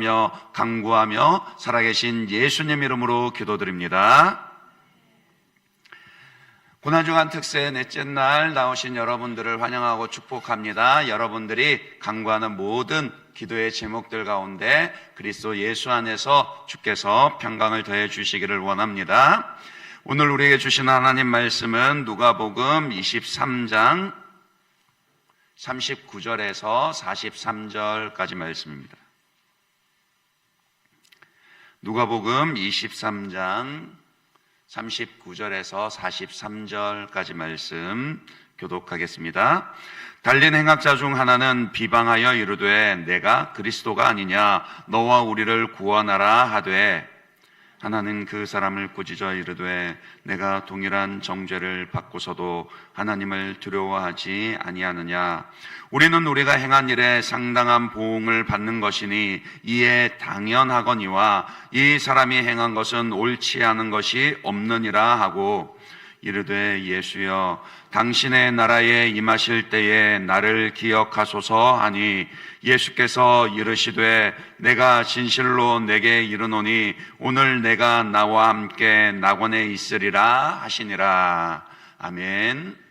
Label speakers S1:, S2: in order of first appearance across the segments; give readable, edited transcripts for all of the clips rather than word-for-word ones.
S1: 기도하며 간구하며 살아계신 예수님 이름으로 기도드립니다. 고난주간 특세 넷째 날 나오신 여러분들을 환영하고 축복합니다. 여러분들이 간구하는 모든 기도의 제목들 가운데 그리스도 예수 안에서 주께서 평강을 더해 주시기를 원합니다. 오늘 우리에게 주신 하나님 말씀은 누가복음 23장 39절에서 43절까지 말씀입니다. 누가복음 23장 39절에서 43절까지 말씀 교독하겠습니다. 달린 행악자 중 하나는 비방하여 이르되 내가 그리스도가 아니냐 너와 우리를 구원하라 하되 하나는 그 사람을 꾸짖어 이르되 내가 동일한 정죄를 받고서도 하나님을 두려워하지 아니하느냐 우리는 우리가 행한 일에 상당한 보응을 받는 것이니 이에 당연하거니와 이 사람이 행한 것은 옳지 않은 것이 없느니라 하고 이르되 예수여 당신의 나라에 임하실 때에 나를 기억하소서 하니 예수께서 이르시되 내가 진실로 내게 이르노니 오늘 내가 나와 함께 낙원에 있으리라 하시니라. 아멘.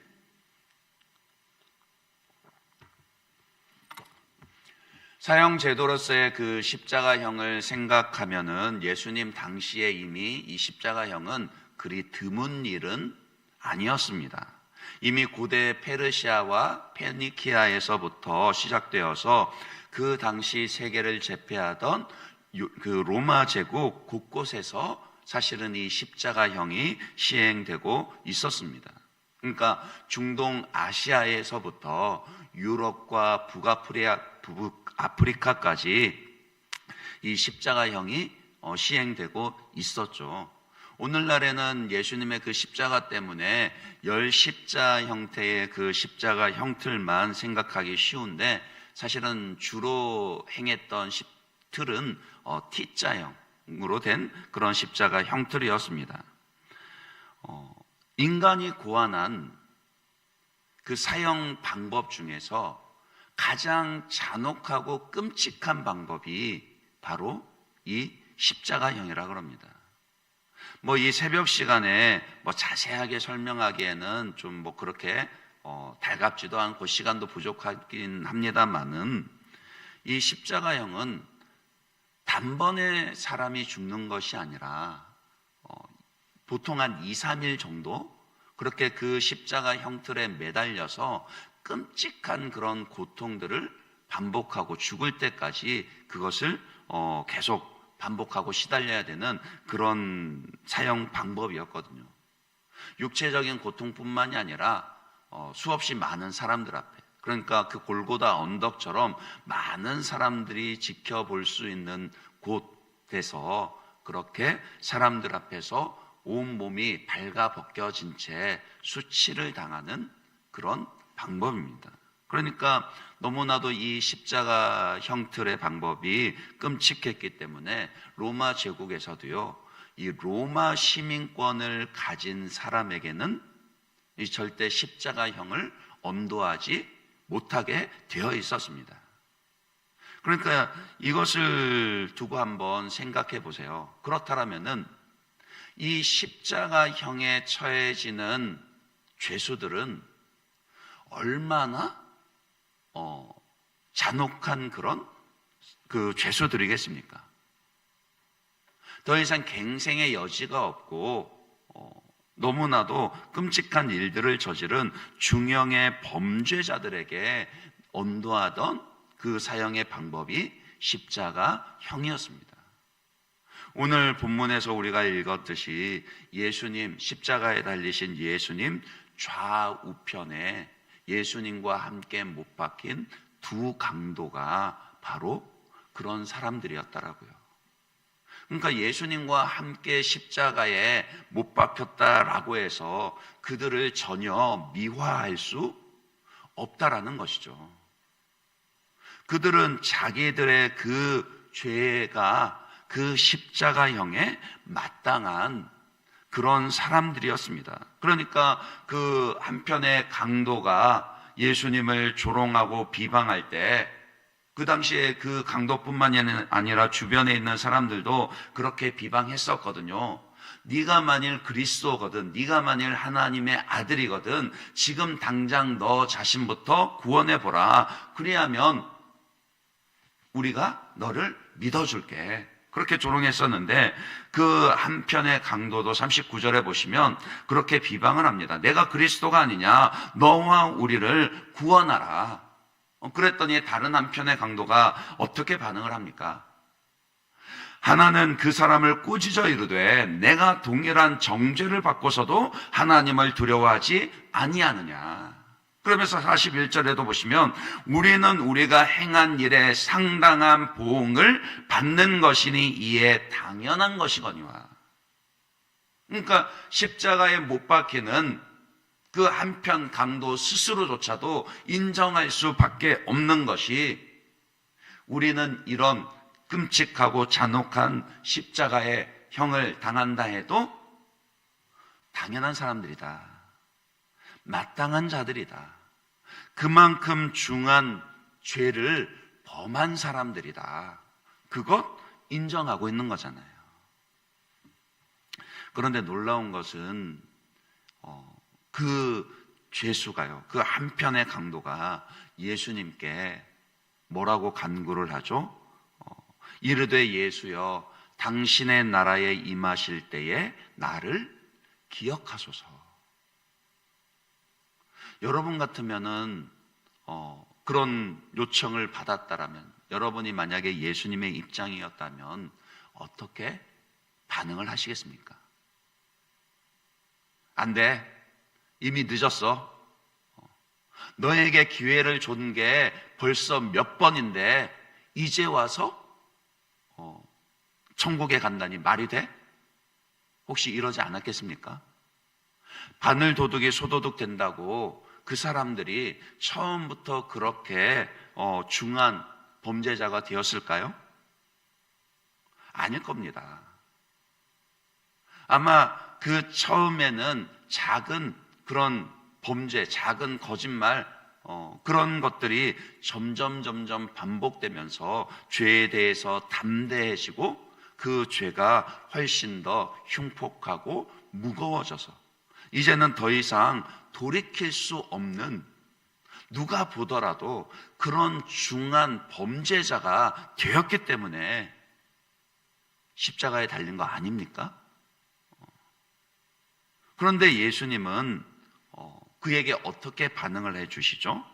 S1: 사형제도로서의 그 십자가형을 생각하면은 예수님 당시에 이미 이 십자가형은 그리 드문 일은 아니었습니다. 이미 고대 페르시아와 페니키아에서부터 시작되어서 그 당시 세계를 제패하던 그 로마 제국 곳곳에서 사실은 이 십자가형이 시행되고 있었습니다. 그러니까 중동 아시아에서부터 유럽과 북아프리카까지 이 십자가형이 시행되고 있었죠. 오늘날에는 예수님의 그 십자가 때문에 열십자 형태의 그 십자가 형틀만 생각하기 쉬운데 사실은 주로 행했던 틀은 T자형으로 된 그런 십자가 형틀이었습니다. 인간이 고안한 그 사형 방법 중에서 가장 잔혹하고 끔찍한 방법이 바로 이 십자가형이라 그럽니다. 이 새벽 시간에 자세하게 설명하기에는 좀 그렇게 달갑지도 않고 시간도 부족하긴 합니다만은 이 십자가형은 단번에 사람이 죽는 것이 아니라 보통 한 2, 3일 정도 그렇게 그 십자가 형틀에 매달려서 끔찍한 그런 고통들을 반복하고 죽을 때까지 그것을 계속 반복하고 시달려야 되는 그런 사형 방법이었거든요. 육체적인 고통뿐만이 아니라 수없이 많은 사람들 앞에, 그러니까 그 골고다 언덕처럼 많은 사람들이 지켜볼 수 있는 곳에서 그렇게 사람들 앞에서 온몸이 발가벗겨진 채 수치를 당하는 그런 방법입니다. 그러니까 너무나도 이 십자가 형틀의 방법이 끔찍했기 때문에 로마 제국에서도요, 이 로마 시민권을 가진 사람에게는 이 절대 십자가형을 엄도하지 못하게 되어 있었습니다. 그러니까 이것을 두고 한번 생각해 보세요. 그렇다면은 이 십자가형에 처해지는 죄수들은 얼마나 잔혹한 그런 그 죄수들이겠습니까? 더 이상 갱생의 여지가 없고 너무나도 끔찍한 일들을 저지른 중형의 범죄자들에게 언도하던 그 사형의 방법이 십자가형이었습니다. 오늘 본문에서 우리가 읽었듯이 예수님, 십자가에 달리신 예수님 좌우편에 예수님과 함께 못 박힌 두 강도가 바로 그런 사람들이었더라고요. 그러니까 예수님과 함께 십자가에 못 박혔다라고 해서 그들을 전혀 미화할 수 없다라는 것이죠. 그들은 자기들의 그 죄가 그 십자가형에 마땅한 그런 사람들이었습니다. 그러니까 그 한편의 강도가 예수님을 조롱하고 비방할 때 그 당시에 그 강도뿐만이 아니라 주변에 있는 사람들도 그렇게 비방했었거든요. 네가 만일 그리스도거든, 네가 만일 하나님의 아들이거든, 지금 당장 너 자신부터 구원해보라. 그래야면 우리가 너를 믿어줄게. 그렇게 조롱했었는데, 그 한편의 강도도 39절에 보시면 그렇게 비방을 합니다. 내가 그리스도가 아니냐, 너와 우리를 구원하라. 그랬더니 다른 한편의 강도가 어떻게 반응을 합니까? 하나는 그 사람을 꾸짖어 이르되 내가 동일한 정죄를 받고서도 하나님을 두려워하지 아니하느냐. 그러면서 41절에도 보시면 우리는 우리가 행한 일에 상당한 보응을 받는 것이니 이에 당연한 것이거니와. 그러니까 십자가에 못 박히는 그 한편 강도 스스로조차도 인정할 수밖에 없는 것이, 우리는 이런 끔찍하고 잔혹한 십자가의 형을 당한다 해도 당연한 사람들이다, 마땅한 자들이다, 그만큼 중한 죄를 범한 사람들이다, 그것 인정하고 있는 거잖아요. 그런데 놀라운 것은 그 죄수가요, 그 한편의 강도가 예수님께 뭐라고 간구를 하죠? 이르되 예수여, 당신의 나라에 임하실 때에 나를 기억하소서. 여러분 같으면은 그런 요청을 받았다라면, 여러분이 만약에 예수님의 입장이었다면 어떻게 반응을 하시겠습니까? 안 돼, 이미 늦었어. 너에게 기회를 준 게 벌써 몇 번인데 이제 와서 천국에 간다니 말이 돼? 혹시 이러지 않았겠습니까? 바늘 도둑이 소도둑 된다고 그 사람들이 처음부터 그렇게 중한 범죄자가 되었을까요? 아닐 겁니다. 아마 그 처음에는 작은 그런 범죄, 작은 거짓말, 그런 것들이 점점 반복되면서 죄에 대해서 담대해지고 그 죄가 훨씬 더 흉폭하고 무거워져서 이제는 더 이상 돌이킬 수 없는, 누가 보더라도 그런 중한 범죄자가 되었기 때문에 십자가에 달린 거 아닙니까? 그런데 예수님은 그에게 어떻게 반응을 해주시죠?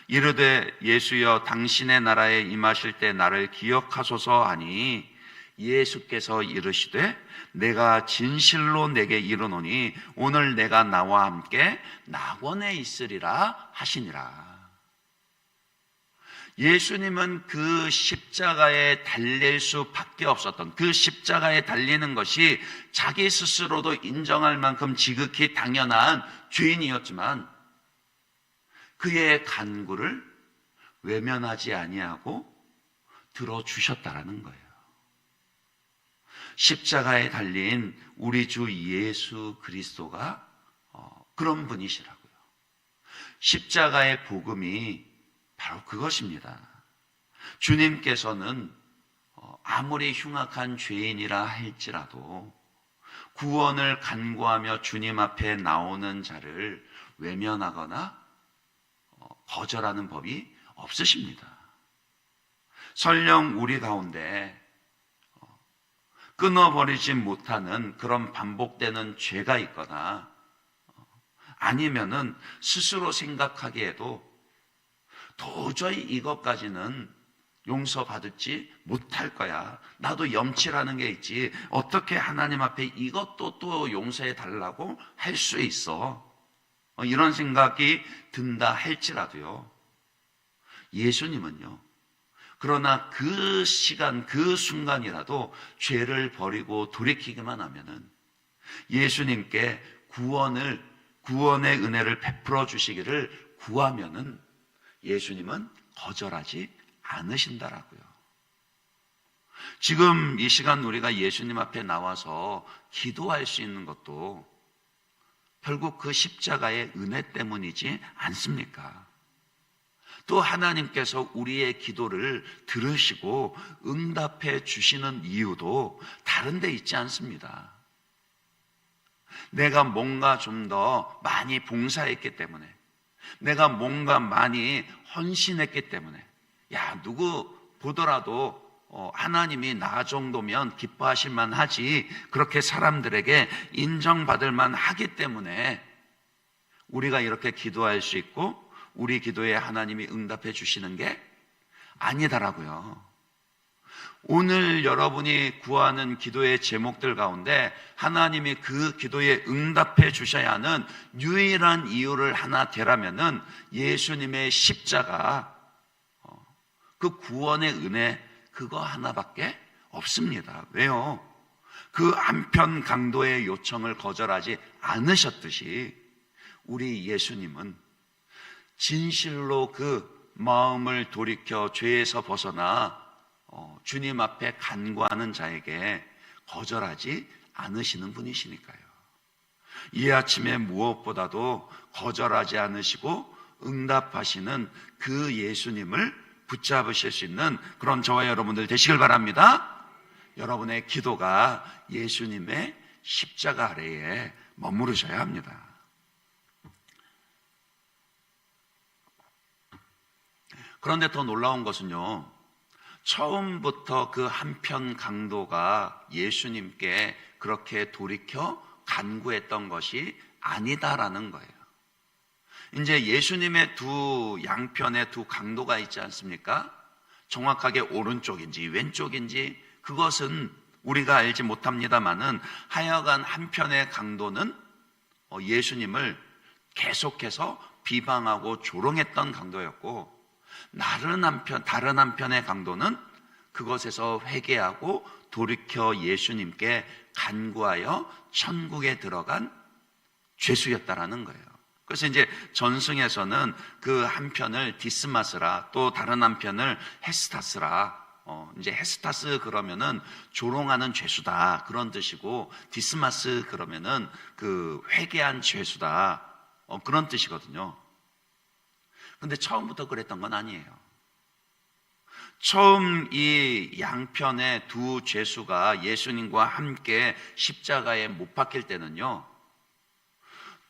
S1: 이르되 예수여, 당신의 나라에 임하실 때 나를 기억하소서 하니 예수께서 이르시되 내가 진실로 내게 이르노니 오늘 내가 나와 함께 낙원에 있으리라 하시니라. 예수님은 그 십자가에 달릴 수밖에 없었던, 그 십자가에 달리는 것이 자기 스스로도 인정할 만큼 지극히 당연한 죄인이었지만 그의 간구를 외면하지 아니하고 들어주셨다라는 거예요. 십자가에 달린 우리 주 예수 그리스도가 그런 분이시라고요. 십자가의 복음이 바로 그것입니다. 주님께서는 아무리 흉악한 죄인이라 할지라도 구원을 간구하며 주님 앞에 나오는 자를 외면하거나 거절하는 법이 없으십니다. 설령 우리 가운데 끊어버리지 못하는 그런 반복되는 죄가 있거나 아니면은 스스로 생각하기에도 도저히 이것까지는 용서받지 못할 거야, 나도 염치라는 게 있지, 어떻게 하나님 앞에 이것도 또 용서해 달라고 할 수 있어, 이런 생각이 든다 할지라도요, 예수님은요, 그러나 그 시간, 그 순간이라도 죄를 버리고 돌이키기만 하면은 예수님께 구원의 은혜를 베풀어 주시기를 구하면은 예수님은 거절하지 않으신다라고요. 지금 이 시간 우리가 예수님 앞에 나와서 기도할 수 있는 것도 결국 그 십자가의 은혜 때문이지 않습니까? 또 하나님께서 우리의 기도를 들으시고 응답해 주시는 이유도 다른 데 있지 않습니다. 내가 뭔가 좀 더 많이 봉사했기 때문에, 내가 뭔가 많이 헌신했기 때문에, 야, 누구 보더라도 하나님이 나 정도면 기뻐하실 만하지, 그렇게 사람들에게 인정받을 만하기 때문에 우리가 이렇게 기도할 수 있고 우리 기도에 하나님이 응답해 주시는 게 아니더라고요. 오늘 여러분이 구하는 기도의 제목들 가운데 하나님이 그 기도에 응답해 주셔야 하는 유일한 이유를 하나 대라면은 예수님의 십자가, 그 구원의 은혜, 그거 하나밖에 없습니다. 왜요? 그 한편 강도의 요청을 거절하지 않으셨듯이 우리 예수님은 진실로 그 마음을 돌이켜 죄에서 벗어나 주님 앞에 간구하는 자에게 거절하지 않으시는 분이시니까요. 이 아침에 무엇보다도 거절하지 않으시고 응답하시는 그 예수님을 붙잡으실 수 있는 그런 저와 여러분들 되시길 바랍니다. 여러분의 기도가 예수님의 십자가 아래에 머무르셔야 합니다. 그런데 더 놀라운 것은요, 처음부터 그 한편 강도가 예수님께 그렇게 돌이켜 간구했던 것이 아니다라는 거예요. 이제 예수님의 두 양편에 두 강도가 있지 않습니까? 정확하게 오른쪽인지 왼쪽인지 그것은 우리가 알지 못합니다만은 하여간 한편의 강도는 예수님을 계속해서 비방하고 조롱했던 강도였고, 다른 한편의 강도는 그것에서 회개하고 돌이켜 예수님께 간구하여 천국에 들어간 죄수였다라는 거예요. 그래서 이제 전승에서는 그 한편을 디스마스라, 또 다른 한편을 헤스타스라, 이제 헤스타스 그러면은 조롱하는 죄수다 그런 뜻이고, 디스마스 그러면은 그 회개한 죄수다 그런 뜻이거든요. 근데 처음부터 그랬던 건 아니에요. 처음 이 양편의 두 죄수가 예수님과 함께 십자가에 못 박힐 때는요,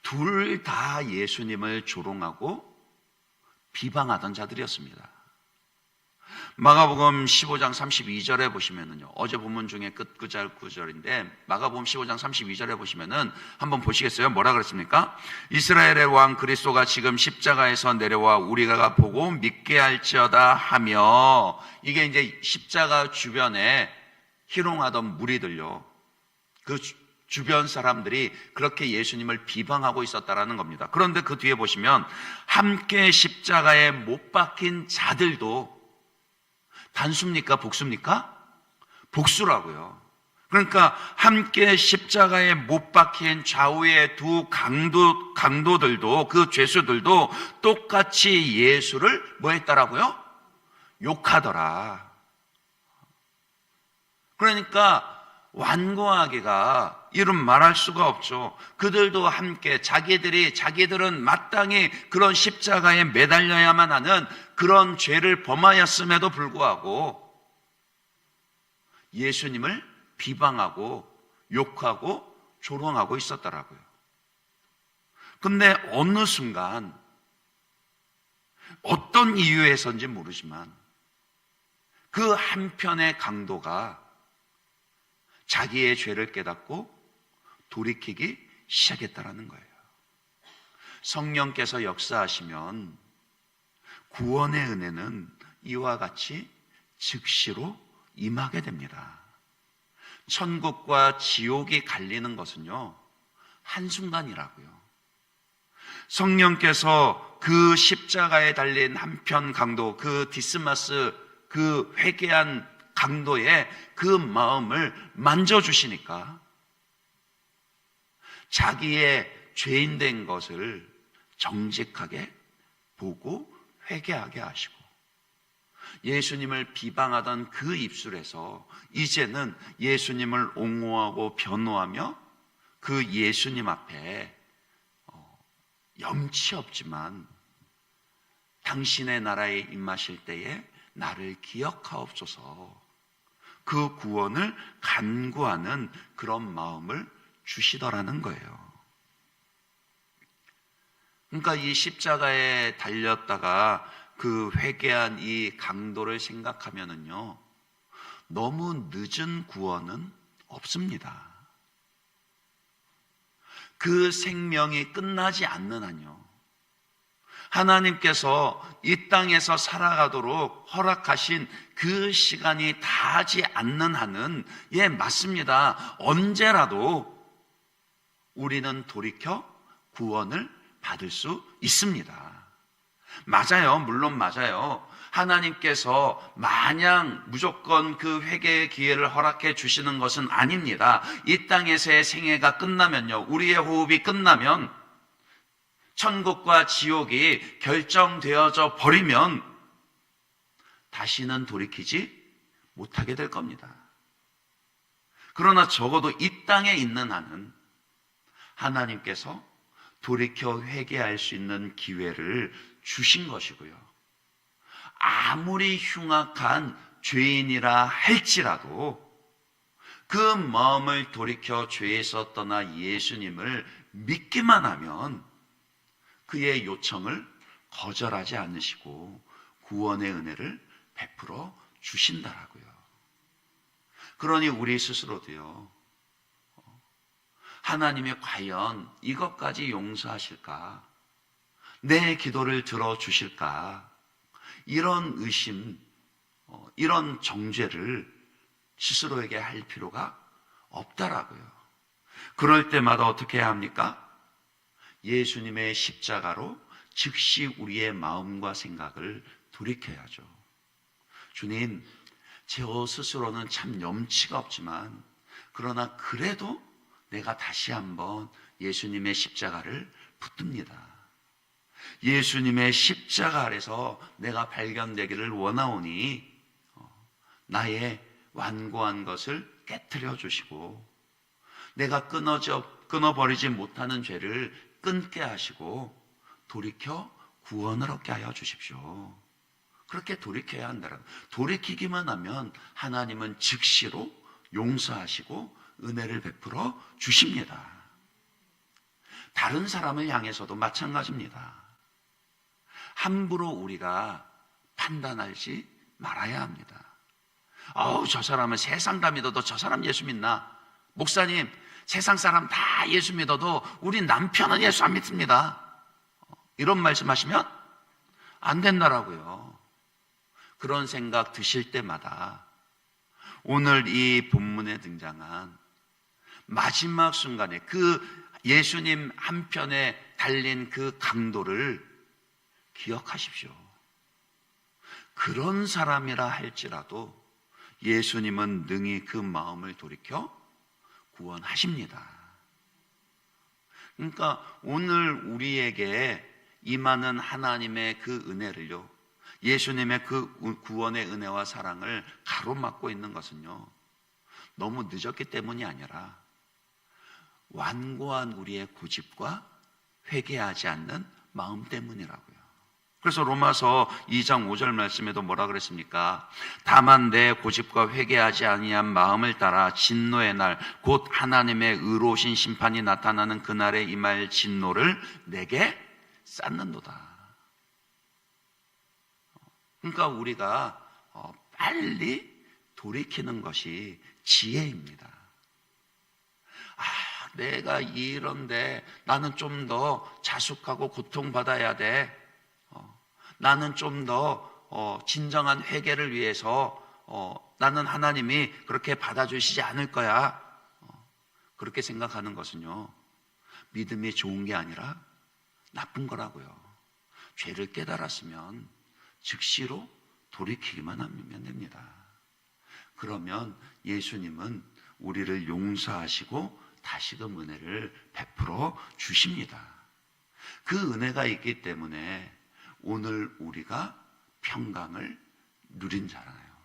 S1: 둘 다 예수님을 조롱하고 비방하던 자들이었습니다. 마가복음 15장 32절에 보시면은요, 어제 본문 중에 구절인데 마가복음 15장 32절에 보시면은 한번 보시겠어요? 뭐라 그랬습니까? 이스라엘의 왕 그리스도가 지금 십자가에서 내려와 우리가 보고 믿게 할지어다 하며, 이게 이제 십자가 주변에 희롱하던 무리들요, 그 주변 사람들이 그렇게 예수님을 비방하고 있었다라는 겁니다. 그런데 그 뒤에 보시면 함께 십자가에 못 박힌 자들도 단수입니까? 복수입니까? 복수라고요. 그러니까 함께 십자가에 못 박힌 좌우의 두 강도들도, 그 죄수들도 똑같이 예수를 뭐 했다라고요? 욕하더라. 그러니까 완고하기가 이름 말할 수가 없죠. 그들도 함께 자기들은 마땅히 그런 십자가에 매달려야만 하는 그런 죄를 범하였음에도 불구하고 예수님을 비방하고 욕하고 조롱하고 있었더라고요. 근데 어느 순간 어떤 이유에서인지 모르지만 그 한편의 강도가 자기의 죄를 깨닫고 돌이키기 시작했다라는 거예요. 성령께서 역사하시면 구원의 은혜는 이와 같이 즉시로 임하게 됩니다. 천국과 지옥이 갈리는 것은요, 한순간이라고요. 성령께서 그 십자가에 달린 한편 강도, 그 디스마스, 그 회개한 강도의 그 마음을 만져주시니까 자기의 죄인된 것을 정직하게 보고 회개하게 하시고, 예수님을 비방하던 그 입술에서 이제는 예수님을 옹호하고 변호하며 그 예수님 앞에 염치 없지만 당신의 나라에 임하실 때에 나를 기억하옵소서. 그 구원을 간구하는 그런 마음을 주시더라는 거예요. 그러니까 이 십자가에 달렸다가 그 회개한 이 강도를 생각하면은요, 너무 늦은 구원은 없습니다. 그 생명이 끝나지 않는 한요, 하나님께서 이 땅에서 살아가도록 허락하신 그 시간이 다하지 않는 한은, 예, 맞습니다. 언제라도 우리는 돌이켜 구원을 받을 수 있습니다. 맞아요. 물론 맞아요. 하나님께서 마냥 무조건 그 회개의 기회를 허락해 주시는 것은 아닙니다. 이 땅에서의 생애가 끝나면요, 우리의 호흡이 끝나면, 천국과 지옥이 결정되어져 버리면 다시는 돌이키지 못하게 될 겁니다. 그러나 적어도 이 땅에 있는 한은 하나님께서 돌이켜 회개할 수 있는 기회를 주신 것이고요, 아무리 흉악한 죄인이라 할지라도 그 마음을 돌이켜 죄에서 떠나 예수님을 믿기만 하면 그의 요청을 거절하지 않으시고 구원의 은혜를 베풀어 주신다라고요. 그러니 우리 스스로도요, 하나님이 과연 이것까지 용서하실까? 내 기도를 들어주실까? 이런 의심, 이런 정죄를 스스로에게 할 필요가 없다라고요. 그럴 때마다 어떻게 해야 합니까? 예수님의 십자가로 즉시 우리의 마음과 생각을 돌이켜야죠. 주님, 저 스스로는 참 염치가 없지만, 그러나 그래도 내가 다시 한번 예수님의 십자가를 붙듭니다. 예수님의 십자가 아래서 내가 발견되기를 원하오니 나의 완고한 것을 깨트려 주시고, 내가 끊어버리지 못하는 죄를 끊게 하시고 돌이켜 구원을 얻게 하여 주십시오. 그렇게 돌이켜야 한다는, 돌이키기만 하면 하나님은 즉시로 용서하시고 은혜를 베풀어 주십니다. 다른 사람을 향해서도 마찬가지입니다. 함부로 우리가 판단하지 말아야 합니다. 저 사람은 세상 다 믿어도 저 사람 예수 믿나? 목사님, 세상 사람 다 예수 믿어도 우리 남편은 예수 안 믿습니다. 이런 말씀하시면 안 된다라고요. 그런 생각 드실 때마다 오늘 이 본문에 등장한 마지막 순간에 그 예수님 한편에 달린 그 강도를 기억하십시오. 그런 사람이라 할지라도 예수님은 능히 그 마음을 돌이켜 구원하십니다. 그러니까 오늘 우리에게 임하는 하나님의 그 은혜를요, 예수님의 그 구원의 은혜와 사랑을 가로막고 있는 것은요, 너무 늦었기 때문이 아니라 완고한 우리의 고집과 회개하지 않는 마음 때문이라고요. 그래서 로마서 2장 5절 말씀에도 뭐라 그랬습니까? 다만 내 고집과 회개하지 아니한 마음을 따라 진노의 날, 곧 하나님의 의로우신 심판이 나타나는 그날에 임할 진노를 내게 쌓는도다. 그러니까 우리가 빨리 돌이키는 것이 지혜입니다. 내가 이런데 나는 좀 더 자숙하고 고통받아야 돼. 나는 좀 더 진정한 회개를 위해서 나는 하나님이 그렇게 받아주시지 않을 거야. 그렇게 생각하는 것은요, 믿음이 좋은 게 아니라 나쁜 거라고요. 죄를 깨달았으면 즉시로 돌이키기만 하면 됩니다. 그러면 예수님은 우리를 용서하시고 다시금 은혜를 베풀어 주십니다. 그 은혜가 있기 때문에 오늘 우리가 평강을 누린 자라요.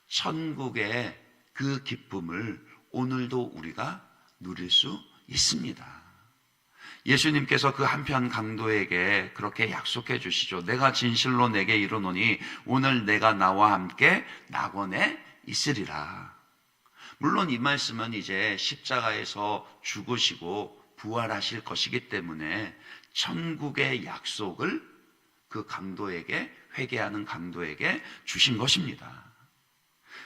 S1: 천국의 그 기쁨을 오늘도 우리가 누릴 수 있습니다. 예수님께서 그 한편 강도에게 그렇게 약속해 주시죠. 내가 진실로 내게 이르노니 오늘 내가 나와 함께 낙원에 있으리라. 물론 이 말씀은 이제 십자가에서 죽으시고 부활하실 것이기 때문에 천국의 약속을 그 강도에게, 회개하는 강도에게 주신 것입니다.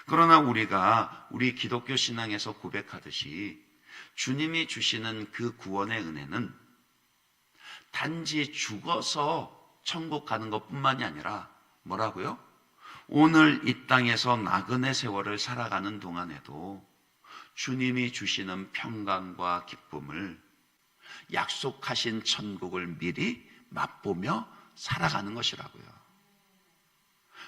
S1: 그러나 우리가 우리 기독교 신앙에서 고백하듯이 주님이 주시는 그 구원의 은혜는 단지 죽어서 천국 가는 것뿐만이 아니라 뭐라고요? 오늘 이 땅에서 나그네 세월을 살아가는 동안에도 주님이 주시는 평강과 기쁨을, 약속하신 천국을 미리 맛보며 살아가는 것이라고요.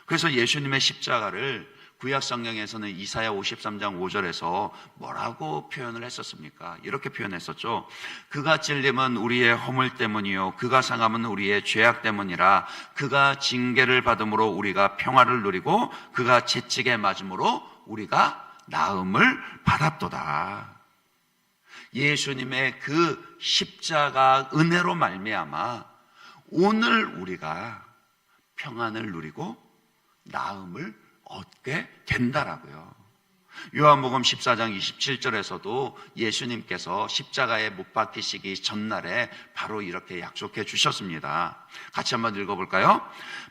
S1: 그래서 예수님의 십자가를 구약 성경에서는 이사야 53장 5절에서 뭐라고 표현을 했었습니까? 이렇게 표현했었죠. 그가 찔림은 우리의 허물 때문이요 그가 상함은 우리의 죄악 때문이라. 그가 징계를 받음으로 우리가 평화를 누리고 그가 채찍에 맞음으로 우리가 나음을 받았도다. 예수님의 그 십자가 은혜로 말미암아 오늘 우리가 평안을 누리고 나음을 얻게 된다라고요. 요한복음 14장 27절에서도 예수님께서 십자가에 못 박히시기 전날에 바로 이렇게 약속해 주셨습니다. 같이 한번 읽어볼까요?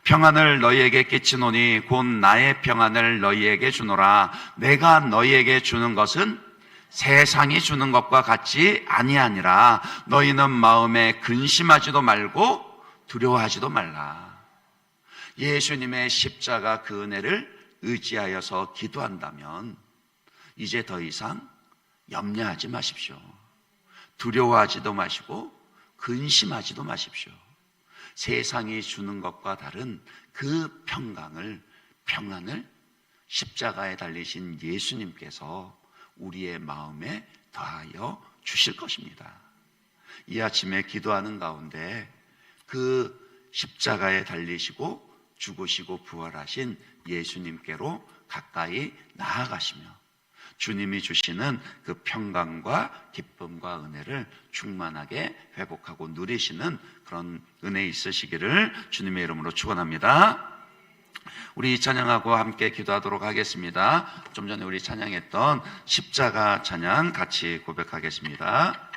S1: 평안을 너희에게 끼치노니 곧 나의 평안을 너희에게 주노라. 내가 너희에게 주는 것은 세상이 주는 것과 같이 아니하니라. 너희는 마음에 근심하지도 말고 두려워하지도 말라. 예수님의 십자가 그 은혜를 의지하여서 기도한다면 이제 더 이상 염려하지 마십시오. 두려워하지도 마시고 근심하지도 마십시오. 세상이 주는 것과 다른 그 평안을 십자가에 달리신 예수님께서 우리의 마음에 더하여 주실 것입니다. 이 아침에 기도하는 가운데 그 십자가에 달리시고 죽으시고 부활하신 예수님께로 가까이 나아가시며 주님이 주시는 그 평강과 기쁨과 은혜를 충만하게 회복하고 누리시는 그런 은혜 있으시기를 주님의 이름으로 축원합니다. 우리 찬양하고 함께 기도하도록 하겠습니다. 좀 전에 우리 찬양했던 십자가 찬양 같이 고백하겠습니다.